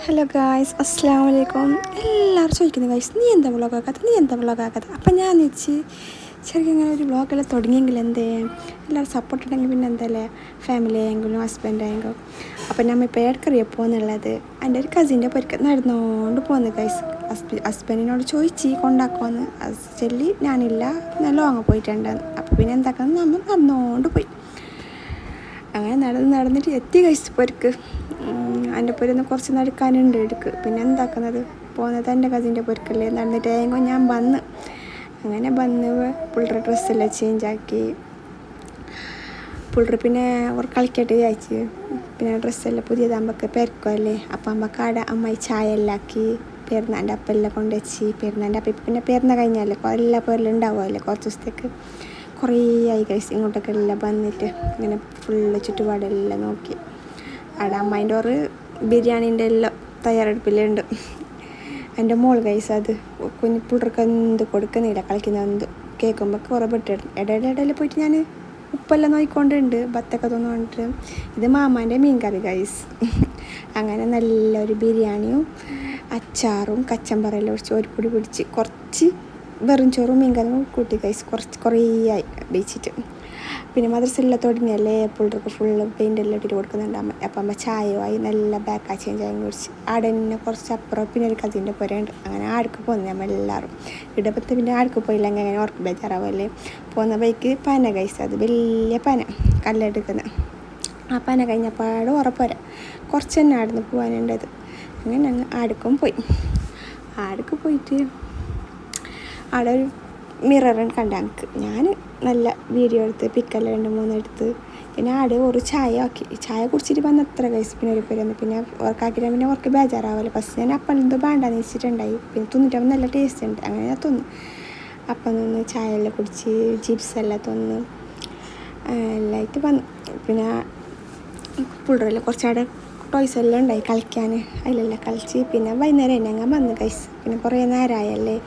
Hello guys, അസ്സലാമു അലൈക്കും. എല്ലാവരും ചോദിക്കുന്നു ഗായ്സ്, നീ എന്താ വ്ളോഗാക്കാത്ത. അപ്പം ഞാൻ വെച്ച് ശരിക്കും ഇങ്ങനെ ഒരു വ്ളോഗെല്ലാം തുടങ്ങിയെങ്കിൽ എന്തേ എല്ലാവരും സപ്പോർട്ട് ഉണ്ടെങ്കിൽ പിന്നെ എന്തല്ലേ ഫാമിലി ആയെങ്കിലും ഹസ്ബൻഡ് ആയെങ്കിലും. അപ്പം നമ്മൾ ഇപ്പോൾ ഏടക്കറിയാണ് പോകുന്നുള്ളത്. എൻ്റെ ഒരു കസിൻ്റെ പൊരിക്ക നടന്നുകൊണ്ട് പോകുന്നു ഗായ്സ്. ഹസ്ബൻഡിനോട് ചോദിച്ച് കൊണ്ടാക്കുമെന്ന്. ചെല്ലി ഞാനില്ല, ഞാൻ ലോങ്ങ് പോയിട്ടുണ്ടെന്ന്. അപ്പോൾ പിന്നെ എന്താക്കുന്നത്, നമ്മൾ നടന്നുകൊണ്ട് പോയി. അങ്ങനെ നടന്നിട്ട് എത്തി ഗൈസ് പൊരിക്ക്. എൻ്റെ പൊരിന്ന് കുറച്ച് നടക്കാനുണ്ട് എടുക്ക്. പിന്നെ എന്താക്കുന്നത്, പോകുന്നത് എൻ്റെ കസിൻ്റെ പൊരിക്കല്ലേ. നടന്നിട്ട് ഏങ്ങോ ഞാൻ വന്ന് പുള്ളി ഡ്രസ്സെല്ലാം ചേഞ്ചാക്കി. പുള്ളി പിന്നെ അവർ കളിക്കട്ട് വിചാരിച്ച് പിന്നെ ഡ്രസ്സെല്ലാം പുതിയതാകുമ്പോൾ പെരക്കുമല്ലേ. അപ്പം അമ്മക്ക് ആടെ അമ്മായി ചായ എല്ലാം ആക്കി പെരുന്നാൻ്റെ അപ്പെല്ലാം കൊണ്ടുവച്ച്. പെരുന്നാൻ്റെ അപ്പം പിന്നെ പെരുന്ന കഴിഞ്ഞാലേ എല്ലാ പേരിലും ഉണ്ടാവുമല്ലേ കുറച്ച് ദിവസത്തേക്ക്. കുറേ ആയി കഴിച്ച് ഇങ്ങോട്ടൊക്കെ എല്ലാം വന്നിട്ട് ഇങ്ങനെ ഫുള്ള് ചുറ്റുപാടെല്ലാം നോക്കി. അവിടെ അമ്മേൻ്റെ ഓറ് ബിരിയാണീൻ്റെ എല്ലാം തയ്യാറെടുപ്പിലുണ്ട്. എൻ്റെ മോൾ കഴിച്ച് അത് കുഞ്ഞു പിള്ളേർക്ക് എന്ത് കൊടുക്കുന്നില്ല, കളിക്കുന്ന എന്ത് കേൾക്കുമ്പോൾ കുറേ പെട്ടിടും. ഇടയിൽ പോയിട്ട് ഞാൻ ഉപ്പെല്ലാം നോക്കിക്കൊണ്ടുണ്ട്, ബത്തൊക്കെ തോന്നുകൊണ്ടിട്ട്. ഇത് മാമാൻ്റെ മീൻ കറി ഗൈസ്. അങ്ങനെ നല്ലൊരു ബിരിയാണിയും അച്ചാറും കച്ചമ്പറെല്ലാം ഒഴിച്ച് ഒരു പൊടി പിടിച്ച് കുറച്ച് വെറും ചോറും മീൻ കറിയും കൂട്ടി ഗൈസ്. കുറേ ആയി വെച്ചിട്ട്. പിന്നെ മദ്രസെല്ലാം തുടങ്ങിയല്ലേ, പിള്ളേർക്ക് ഫുള്ള് പെയിൻ്റെല്ലാം ഇട്ടിട്ട് കൊടുക്കുന്നുണ്ട് അമ്മ. അപ്പം അമ്മ ചായയുമായി നല്ല ബാക്കാ ചേഞ്ച് ആയി കുടിച്ച്. ആടെ തന്നെ കുറച്ച് അപ്പുറം പിന്നെ ഒരു കസിൻ്റെ പുരയുണ്ട്. അങ്ങനെ ആടക്ക് പോകുന്നത് നമ്മൾ എല്ലാവരും. ഇടപത്ത് പിന്നെ ആടക്ക് പോയില്ലെങ്കിൽ അങ്ങനെ ഓർക്ക് ബേജാറാവല്ലേ. പോകുന്ന ബൈക്ക് പന ഗൈസ്, അത് വലിയ പന കല്ലെടുക്കുന്ന. ആ പന കഴിഞ്ഞപ്പാട് ഉറപ്പോര കുറച്ച് തന്നെ ആടുന്ന് പോകാനുണ്ടത്. അങ്ങനെ ഞങ്ങൾ ആടക്കും പോയി. ആടക്ക് പോയിട്ട് അവിടെ ഒരു മിററും കണ്ട എനിക്ക്. ഞാൻ നല്ല വീഡിയോ എടുത്ത് പിക്കെല്ലാം 2-3 എടുത്ത്. പിന്നെ ആടെ ഒരു ചായ ആക്കി. ചായ കുടിച്ചിട്ട് വന്ന് എത്ര കഴിച്ച് പിന്നെ ഒരു പേര് വന്ന് പിന്നെ ഓർക്കാക്കിയിട്ട് പിന്നെ ഓർക്ക് ബേജാറാവല്ലോ. ഫസ്റ്റ് ഞാൻ അപ്പം എന്തോ വേണ്ടാന്ന് വെച്ചിട്ടുണ്ടായി. പിന്നെ തിന്നിട്ടാകുമ്പോൾ നല്ല ടേസ്റ്റ് ഉണ്ട്. അങ്ങനെ ഞാൻ തിന്നു. അപ്പം നിന്ന് ചായ എല്ലാം കുടിച്ച് ചിപ്സ് എല്ലാം തിന്ന് എല്ലായിട്ട് വന്നു. പിന്നെ പിള്ളേരെല്ലാം കുറച്ചവിടെ ടോയ്സ് എല്ലാം ഉണ്ടായി കളിക്കാൻ. അതിലെല്ലാം കളിച്ച് പിന്നെ വൈകുന്നേരം ഞങ്ങൾ വന്ന് കഴിച്ച്. പിന്നെ കുറേ നേരമായല്ലേ.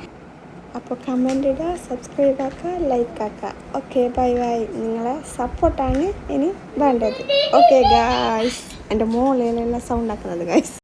അപ്പോൾ കമൻ്റ് ഇടുക, സബ്സ്ക്രൈബ് ആക്കുക, ലൈക്ക് ആക്കുക. Okay, bye. നിങ്ങളെ സപ്പോർട്ടാണ് ഇനി വേണ്ടത്. Okay guys. എൻ്റെ മോളിലെല്ലാം സൗണ്ട് ആക്കുന്നത് ഗായ്സ്.